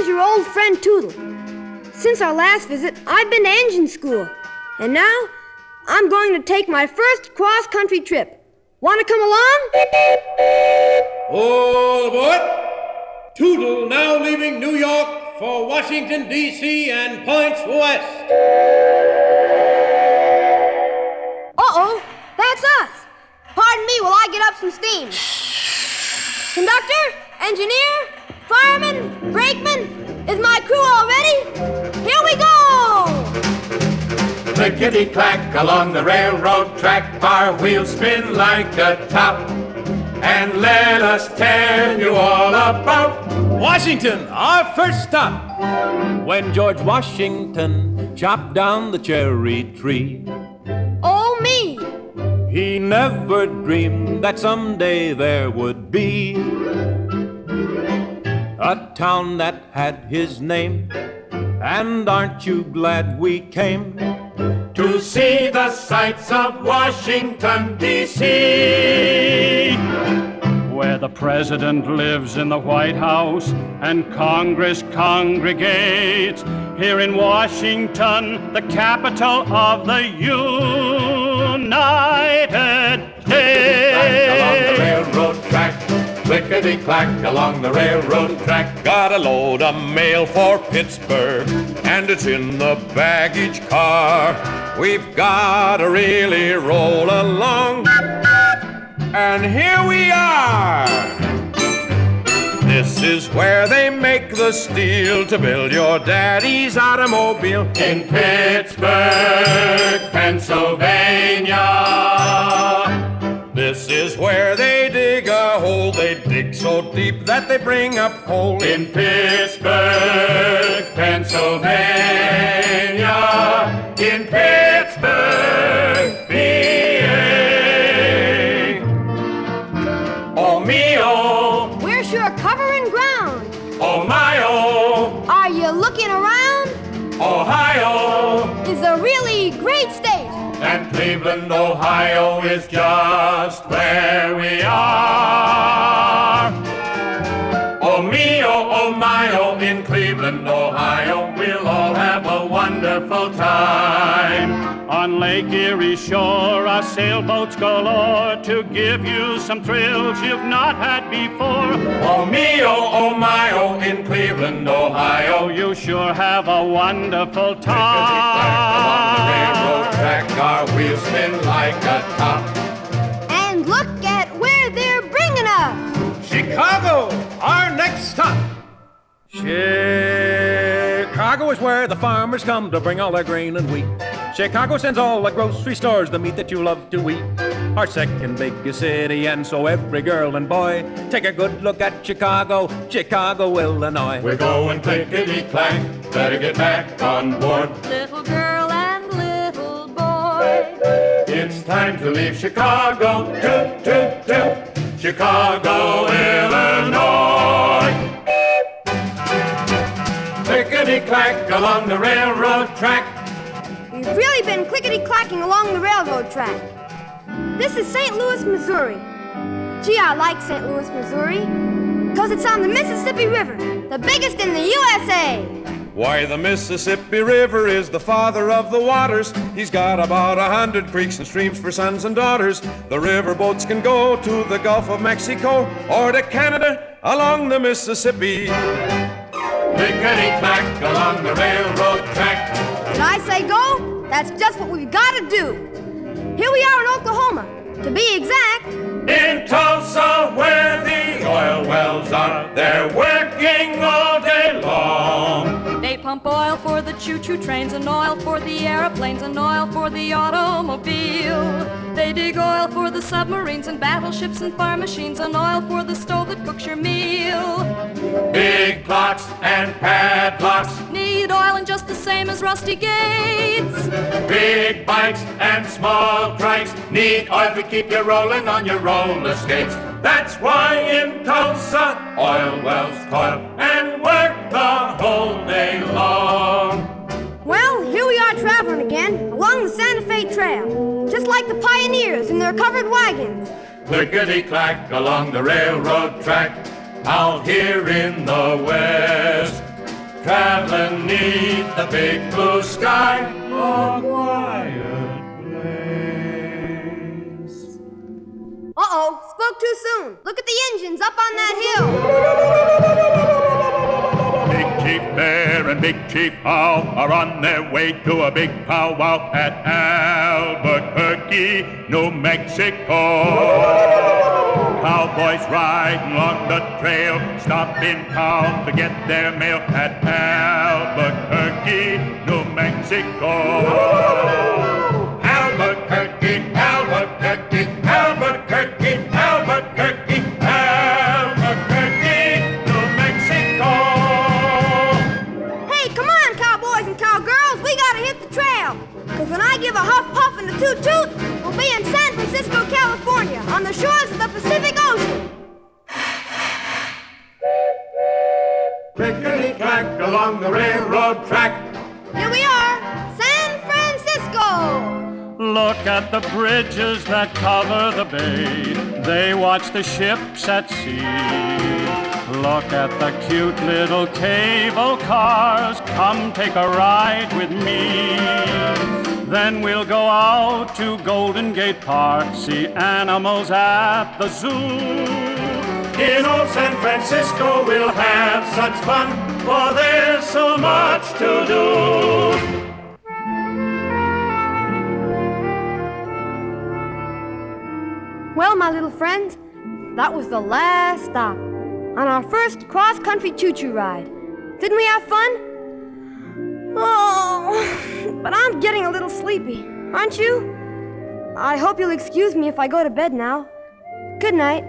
is your old friend Tootle. Since our last visit, I've been to engine school. And now, I'm going to take my first cross-country trip. Want to come along? All aboard! Tootle now leaving New York for Washington, D.C. and points west. Uh-oh, that's us. Pardon me while I get up some steam. Conductor, engineer, fireman, brakeman, is my crew all ready? Here we go! Clickety-clack along the railroad track, our wheels spin like a top. And let us tell you all about Washington, our first stop. When George Washington chopped down the cherry tree, Oh, me! he never dreamed that someday there would be a town that had his name. And aren't you glad we came to see the sights of Washington, D.C., where the president lives in the White House and Congress congregates. Here in Washington, the capital of the United States. Along the railroad track, clickety-clack along the railroad track. Got a load of mail for Pittsburgh, and it's in the baggage car. We've got to really roll along, and here we are. This is where they make the steel to build your daddy's automobile. In Pittsburgh, Pennsylvania. This is where they dig a hole. They dig so deep that they bring up coal. In Pittsburgh, Pennsylvania. In Pittsburgh, PA. Oh, me-oh. We're sure covering ground. Oh, my-oh. Are you looking around? Ohio. It's a really great state. And Cleveland, Ohio is just where we are. Oh, me-oh, oh, my-oh, in Cleveland, Ohio, we'll all have a wonderful time. On Lake Erie shore, our sailboats galore to give you some thrills you've not had before. Oh, me-oh, oh, my-oh, in Cleveland, Ohio, You sure have a wonderful time. along the railroad track, our wheels spin like a top. And look at where they're bringing us. Chicago, our next stop. Chicago is where the farmers come to bring all their grain and wheat. Chicago sends all the grocery stores the meat that you love to eat. Our second biggest city, and so every girl and boy take a good look at Chicago, Chicago, Illinois. We're going clickety-clack, better get back on board. Little girl and little boy. It's time to leave Chicago, toot, toot, toot, Chicago, Illinois. Clickety-clack along the railroad track. We've really been clickety-clacking along the railroad track. This is St. Louis, Missouri. Gee, I like St. Louis, Missouri, 'cause it's on the Mississippi River, the biggest in the USA. Why, the Mississippi River is the father of the waters. He's got about 100 creeks and streams for sons and daughters. The river boats can go to the Gulf of Mexico or to Canada along the Mississippi. Clickety-clack along the railroad track. When I say go, that's just what we've got to do. Here we are in Oklahoma, to be exact. In Tulsa, where the oil wells are, they're working all day long. They pump oil for the choo-choo trains and oil for the airplanes and oil for the automobile. They dig oil for the submarines and battleships and fire machines and oil for the stove that cooks your meal. Big clocks and padlocks, Need oil in just the same as rusty gates. big bikes and small trikes need oil to keep you rolling on your roller skates. That's why in Tulsa, oil wells toil and work the whole day long. Well, here we are traveling again along the Santa Fe Trail, just like the pioneers in their covered wagons. Clickety-clack along the railroad track, out here in the west. traveling 'neath the big blue sky, a quiet place. Uh-oh, spoke too soon. Look at the engines up on that hill. Big Chief Bear and Big Chief Owl are on their way to a big powwow at Albuquerque, New Mexico. Cowboys riding along the trail, stop in town to get their mail at Albuquerque, New Mexico. Albuquerque, Albuquerque, Albuquerque, Albuquerque, Albuquerque, New Mexico. Hey, come on, cowboys and cowgirls. We gotta hit the trail. Because when I give a huff puff and a toot toot, we'll be in San Francisco, California, on the shores of the Pacific Ocean. Clickety-clack along the railroad track. Here we are, San Francisco. Look at the bridges that cover the bay. They watch the ships at sea. Look at the cute little cable cars. Come take a ride with me. Then we'll go out to Golden Gate Park, see animals at the zoo. In old San Francisco we'll have such fun, for there's so much to do. Well, my little friends, that was the last stop on our first cross-country choo-choo ride. Didn't we have fun? Oh, but I'm getting a little sleepy, aren't you? I hope you'll excuse me if I go to bed now. Good night.